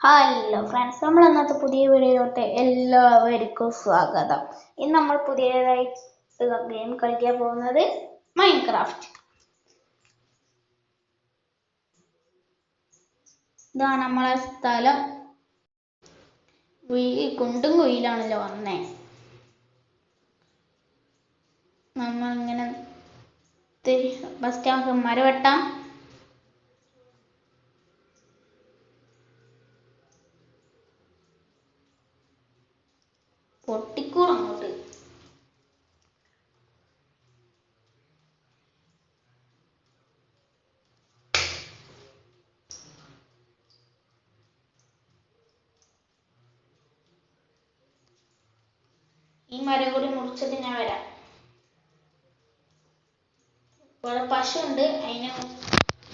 Hello friends, നമ്മൾ ഇന്നത്തെ പുതിയ വീഡിയോയിലോട്ട് എല്ലാവർക്കും സ്വാഗതം. ഇന്ന് നമ്മൾ പുതിയതായി ഗെയിം കളിക്കാൻ പോകുന്നത് മൈൻക്രാഫ്റ്റ്. ഇതാണ് നമ്മളെ സ്ഥലം. കുണ്ടും കുയിലാണല്ലോ വന്നേ. നമ്മളിങ്ങനെ ഫസ്റ്റ് നമുക്ക് മരം വെട്ടാം. പൊട്ടിക്കൂടും അങ്ങോട്ട്. ഈ മരം കൂടി മുറിച്ചിട്ട് ഞാൻ വരാം. ഇവിടെ പശു ഉണ്ട്, അതിന്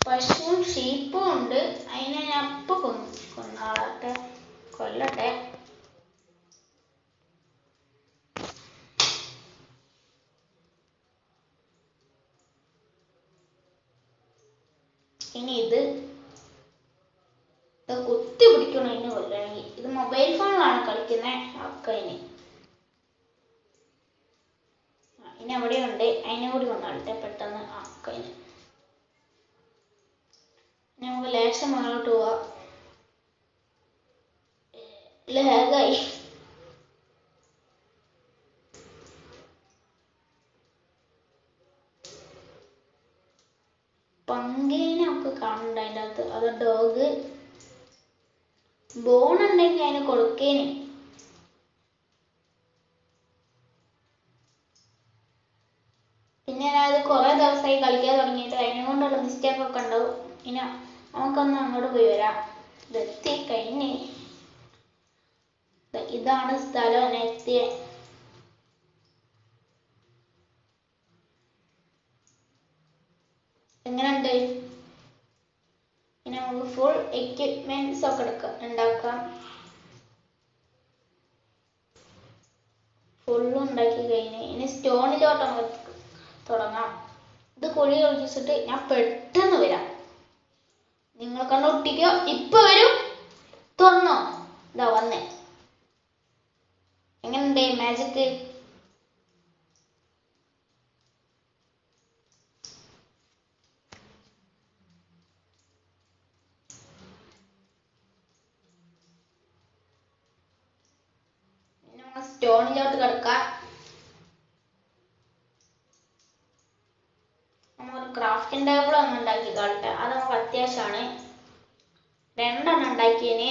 പശുവും ഷീപ്പും ഉണ്ട്. അതിനെ ഞാൻ ഇപ്പൊ കൊല്ലട്ടെ. ഇനി ഇത് കുത്തി പിടിക്കണം. ഇതിന് കൊല്ലണമെങ്കിൽ ഇത് മൊബൈൽ ഫോണിലാണ് കളിക്കുന്നത്. ഇനി എവിടെയുണ്ട്, അതിനെ കൂടി കൊണ്ടാടട്ടെ പെട്ടെന്ന്. ഇനി നമുക്ക് ലേശം മുന്നോട്ട് പോവാം. ലേഗായി പങ്കേനൊക്കെ കാണണ്ട അതിൻ്റെ അകത്ത്. അത് ഡോഗ് ബോൺ ഉണ്ടെങ്കിൽ അതിന് കൊടുക്കേന്. പിന്നെ ഞാനത് കുറെ ദിവസമായി കളിക്കാൻ തുടങ്ങിയിട്ട് അതിനെ കൊണ്ടുള്ള മിസ്റ്റേക്ക് ഒക്കെ ഉണ്ടാവും. ഇനി നമുക്കൊന്ന് അങ്ങോട്ട് പോയി വരാം. ഇതെത്തി കഴിഞ്ഞ് ഇതാണ് സ്ഥലം. എത്തിയ എങ്ങനെയുണ്ട്? ഇനി നമുക്ക് ഫുൾ എക്യുപ്മെന്റ്സ് ഒക്കെ ഉണ്ടാക്കാം. ഫുള്ളും ഉണ്ടാക്കി കഴിഞ്ഞ് ഇനി സ്റ്റോണിലോട്ട് നമുക്ക് തുടങ്ങാം. ഇത് കുഴി ഒഴിച്ചിട്ട് ഞാൻ പെട്ടെന്ന് വരാം. നിങ്ങൾ കണ്ടൊട്ടിക്കോ. ഇപ്പൊ വരും. തുറന്നോ? ഇതാ വന്നേ. എങ്ങനെയുണ്ട് മാജിക്? സ്റ്റോണിലോട്ട് കിടക്കാം. നമുക്ക് ക്രാഫ്റ്റിംഗ് ടേബിൾ ഒന്നും ഉണ്ടാക്കി കളട്ടെ. അത് നമുക്ക് അത്യാവശ്യമാണ്. 2 എണ്ണം ഉണ്ടാക്കിയതിന്.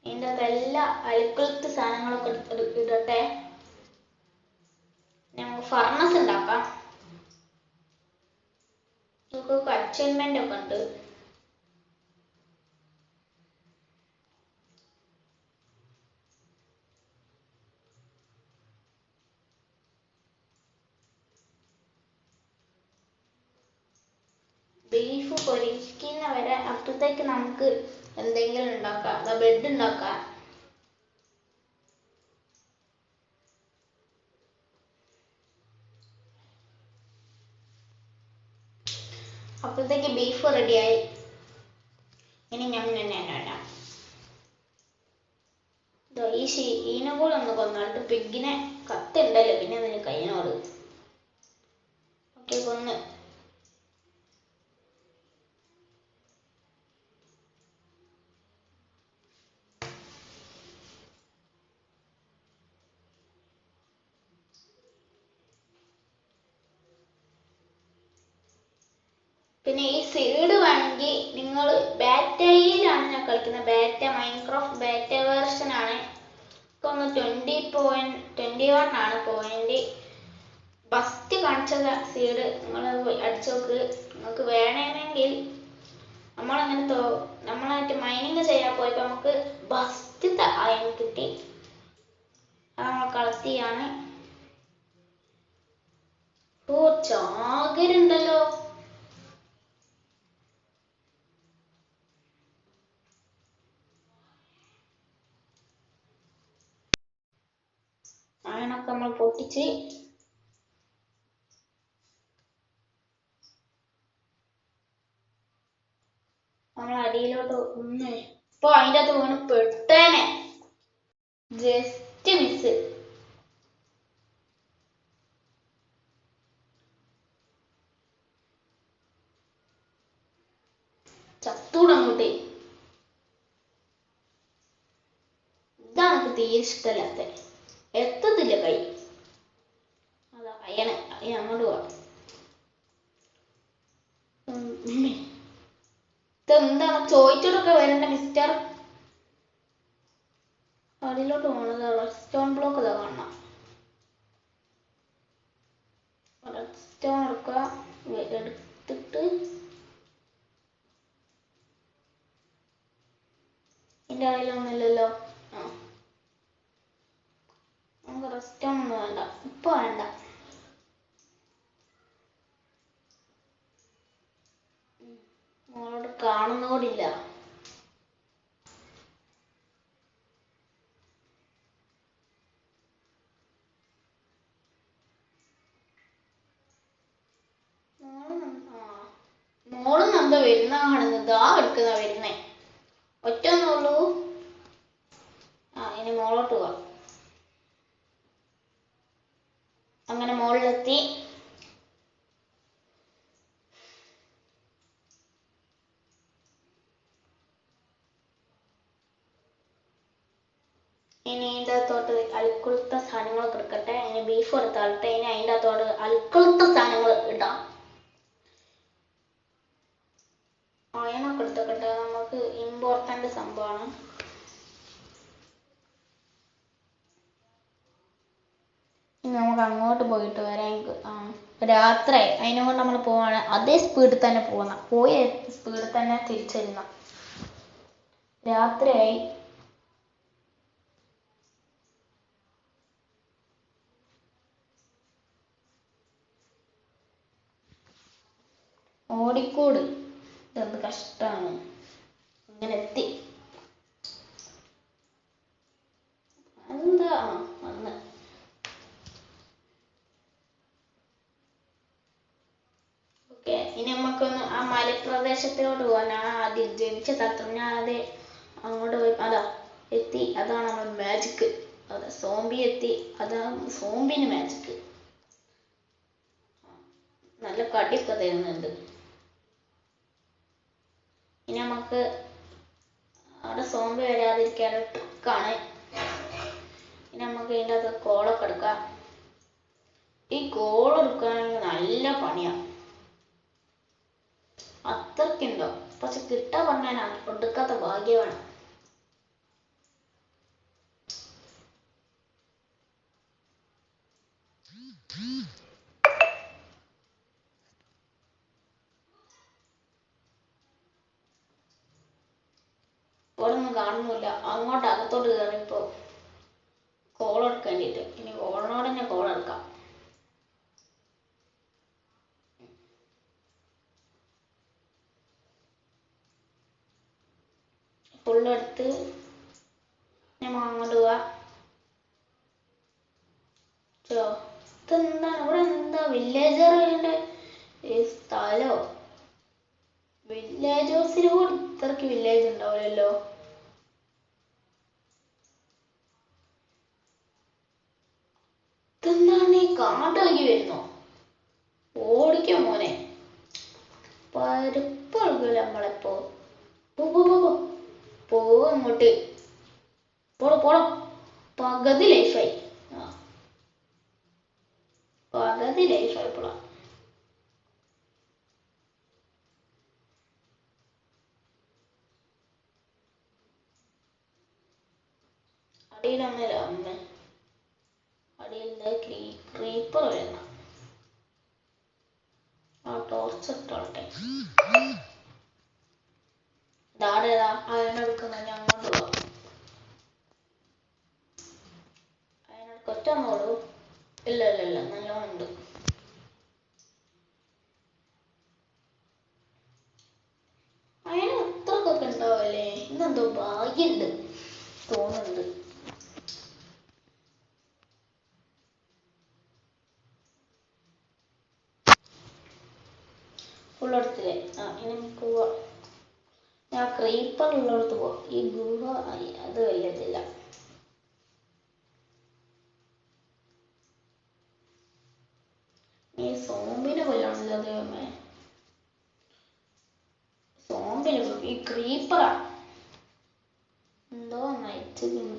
ഇതിൻ്റെ അകത്ത് എല്ലാ അലുക്കുലത്ത് സാധനങ്ങളൊക്കെ ഇടട്ടെ. നമുക്ക് ഫർണസ് ഉണ്ടാക്കാം. നമുക്ക് അച്ചീവ്മെന്റ് ഒക്കെ ഉണ്ട്. ബീഫ് പൊരിക്കുന്ന വരെ അപ്പത്തേക്ക് നമുക്ക് എന്തെങ്കിലും ഉണ്ടാക്കാം. ബെഡ് ഉണ്ടാക്കാം. അപ്പോഴത്തേക്ക് ബീഫ് റെഡിയായി. ഇനി ഈനെ കൂടെ ഒന്ന് കൊന്നിട്ട് പിഗിനെ കത്തുണ്ടല്ലോ. പിന്നെ അതിന് കയ്യിനോട് ഓക്കെ കൊന്ന്. പിന്നെ ഈ സീഡ് വേണമെങ്കിൽ നിങ്ങൾ ബാറ്റയിലാണ് ഞാൻ കളിക്കുന്നത്. ബാറ്റ മൈൻക്രാഫ്റ്റ് ബാറ്റ വേർഷൻ ആണ്. ഇപ്പൊ 20.21 ആണ് പോയിന്റ്. ഫസ്റ്റ് കാണിച്ചത് സീഡ് നിങ്ങൾ അടിച്ചു നോക്ക്. നിങ്ങൾക്ക് വേണമെങ്കിൽ നമ്മളായിട്ട് മൈനിങ് ചെയ്യാൻ പോയപ്പോ നമുക്ക് ഫസ്റ്റ് അയൺ കിട്ടി. അത് നമ്മൾ കളക്ട് ചെയ്യാണ്. ചാകരുണ്ടല്ലോ. അയണൊക്കെ നമ്മൾ പൊട്ടിച്ച് നമ്മൾ അടിയിലോട്ട് ഒന്ന് ഇപ്പൊ അതിൻ്റെ അകത്ത് വീണ് പെട്ടേനെ. Just miss. ചത്തൂടെ അങ്ങോട്ടേ. ഇതാണ് എനിക്ക് തീരെ ഇഷ്ടമല്ലാത്ത. എത്തത്തില്ല കൈ. അതാ അയ്യനെ അങ്ങോട്ട് പോവാ. ഇതെന്താണ് ചോദിച്ചിട്ടൊക്കെ വരണ്ട മിസ്റ്റർ. അതിലോട്ട് പോണത് റെസ്റ്റോൺ ബ്ലോക്ക് ഇതാ കാണണം. റെസ്റ്റോൺ എടുക്കുക. എടുത്തിട്ട് ഇതിൻ്റെ അടിയിലൊന്നുമില്ലല്ലോ. ആ നമുക്ക് റെസ്റ്റോൺ ഒന്നും വേണ്ട, ഇപ്പൊ വേണ്ട. മോളോട് കാണുന്നോടില്ല. മോളും എന്താ വരുന്ന കാണുന്നത്. ആ എടുക്കുന്ന വരുന്നേ. ഒറ്റ ഒന്നുള്ളൂ. ആ ഇനി മോളോട്ട് പോവാം. അങ്ങനെ മോളിലെത്തി. ഇനി അതിൻ്റെ അകത്തോട്ട് അൽക്കുളുത്ത സാധനങ്ങളൊക്കെ എടുക്കട്ടെ. ഇനി ബീഫ് എടുത്താട്ടെ. ഇനി അതിൻ്റെ അകത്തോട്ട് അൽക്കുളുത്ത സാധനങ്ങൾ ഇടാം. അയണൊക്കെ എടുത്തോട്ടെ. നമുക്ക് ഇമ്പോർട്ടൻ്റ് സംഭവമാണ്. ഇനി നമുക്ക് അങ്ങോട്ട് പോയിട്ട് വരാൻ. രാത്രി അതിനെ കൊണ്ട് നമ്മൾ പോവാണ്. അതേ സ്പീഡിൽ തന്നെ പോകുന്ന. പോയ സ്പീഡിൽ തന്നെ തിരിച്ചിരുന്ന. രാത്രിയായി. ഓടിക്കൂട്. ഇതെന്ത് കഷ്ടാണ്. ഇങ്ങനെ എത്തി. എന്താ വന്ന്. ഓക്കെ ഇനി നമുക്കൊന്ന് ആ മലപ്രദേശത്തിലോട്ട് പോകാൻ. ഞാൻ ആദ്യം ജനിച്ച സ്ഥലത്ത് ഞാൻ ആദ്യം അങ്ങോട്ട് പോയി. അതാ എത്തി. അതാണ് നമ്മൾ മാജിക്ക്. അതെ സോംബി എത്തി. അതാണ് സോംബിന് മാജിക്ക്. നല്ല കടിയൊക്കെ തരുന്നുണ്ട്. ഇനി നമുക്ക് അവിടെ സോംബി വരാതിരിക്കാൻ ട്രിക്കാണ്. ഇനി നമുക്ക് ഇതിൻ്റെ അകത്ത് കോളൊക്കെ എടുക്കാം. ഈ കോൾ എടുക്കുകയാണെങ്കിൽ നല്ല പണിയാണ്. അത്രക്കുണ്ടോ. പക്ഷെ കിട്ടാൻ പറഞ്ഞാൽ എടുക്കാത്ത ഭാഗ്യമാണ്. ഇവിടെ ഒന്നും കാണുന്നില്ല. അങ്ങോട്ട് അകത്തോട്ട് കയറിയപ്പോ കോൾ എടുക്കേണ്ടിട്ട്. ഇനി കോളിനോട് തന്നെ കോൾ എടുക്കാം. ഫുള്ളെടുത്ത് നമ്മൾ അങ്ങോട്ട് പോവാ. ഇതെന്താണ് ഇവിടെ എന്താ വില്ലേജറിന്റെ സ്ഥലോ. വില്ലേജേഴ്സിന് കൂടി ഇത്രക്ക് വില്ലേജ് ഉണ്ടാവില്ലല്ലോ. ഇതെന്താണ് ഈ കാട്ടിളകി വരുന്നോ. ഓടിക്കോ മോനെ. പരുപ്പഴുകില്ല നമ്മളെപ്പോ. പോവും അങ്ങോട്ട്. പോടോ. പകുതി ലൈഫായി. പകുതി ലൈഫായിപ്പോളാ. അടിയിലൊന്നുമില്ല. അടിയിൽ ക്രീപ്പർ വരുന്ന. ആ ടോർച്ച് ഇട്ടോട്ടെ. ഇതാടേതാ അയണെടുക്കുന്ന. ഞാൻ അങ്ങോട്ട് പോവാം. അയനെടുക്ക. ഒറ്റന്നോളൂ. ഇല്ല നല്ലോണം ഉണ്ട്. അയന് അത്രക്കൊക്കെ ഉണ്ടാവല്ലേ. ഇന്നെന്തോ ഭാഗ്യമുണ്ട് തോന്നുന്നുണ്ട്. ഫുള്ളെടുത്തില്ലേ. ഇനി പോവാ. ആ ക്രീപ്പർ ഉള്ളിടത്ത് പോ. ഈ ഗുഹ അത് വല്ലതില്ല. ഈ സോംബിനെ കൊല്ലാണല്ലോ ദൈവമേ. സോംബിനെ ഈ ക്രീപ്പറാ എന്തോ നയിച്ചിരുന്നു.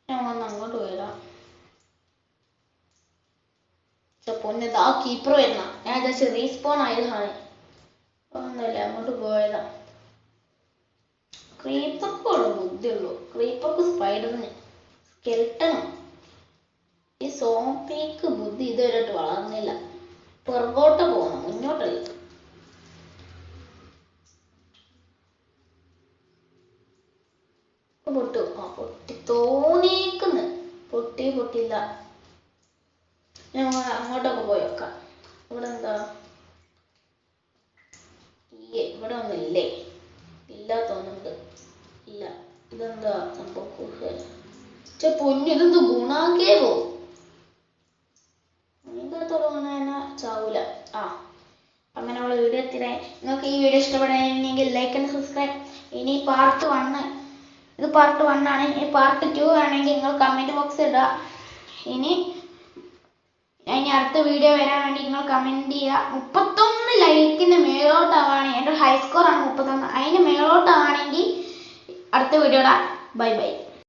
ഞാൻ വന്ന് അങ്ങോട്ട് പോയതാ. പൊന്നതാ കീപ്പർ വരുന്ന. ഞാൻ ജസ്റ്റ് റീസ്പോൺ ആയതാണ്. ഒന്നുമില്ല, അങ്ങോട്ട് പോയതാ. ക്രീപ്പർക്ക് ഉള്ള ബുദ്ധിയുള്ളൂ. ക്രീപ്പർക്ക് സ്പൈഡറിന് സ്കെൽട്ടനും. ഈ സോംബിക്ക് ബുദ്ധി ഇതുവരെയായിട്ട് വളർന്നില്ല. പുറകോട്ട് പോകണം, മുന്നോട്ടല്ല. പൊട്ടു. ആ പൊട്ടി തോന്നിയേക്കുന്നു. പൊട്ടിയില്ല. ഞാൻ അങ്ങോട്ടൊക്കെ പോയി വെക്കാം. ഇവിടെ എന്താ? ഇവിടെ ഒന്നും ഇല്ലേ? ഇല്ല തോന്നുന്നുണ്ട്. ഇല്ല. ഇതെന്താ സംഭവം? പൊന്നു, ഇതെന്ത് ഗുണാക്കേ പോവും. ഇതിന്റെ തുടങ്ങുന്നതിന് ചാവൂല. ആ അങ്ങനെയുള്ള വീഡിയോ എത്തിയേ. നിങ്ങൾക്ക് ഈ വീഡിയോ ഇഷ്ടപ്പെടാനെങ്കിൽ ലൈക്ക് ആൻഡ് സബ്സ്ക്രൈബ്. ഇനി പാർട്ട് 1, ഇത് പാർട്ട് 1 ആണ്. ഇനി പാർട്ട് 2 ആണെങ്കിൽ നിങ്ങൾ കമന്റ് ബോക്സ് ഇടുക. ഇനി അടുത്ത വീഡിയോ വരാൻ വേണ്ടി നിങ്ങൾ കമന്റ് ചെയ്യുക. 31 ലൈക്കിന് മേലോട്ടാവാണെങ്കിൽ, എൻ്റെ ഹൈസ്കോർ ആണ് 31, അതിന് മേലോട്ടാണെങ്കിൽ അടുത്ത വീഡിയോ ഇടാം. Bye bye.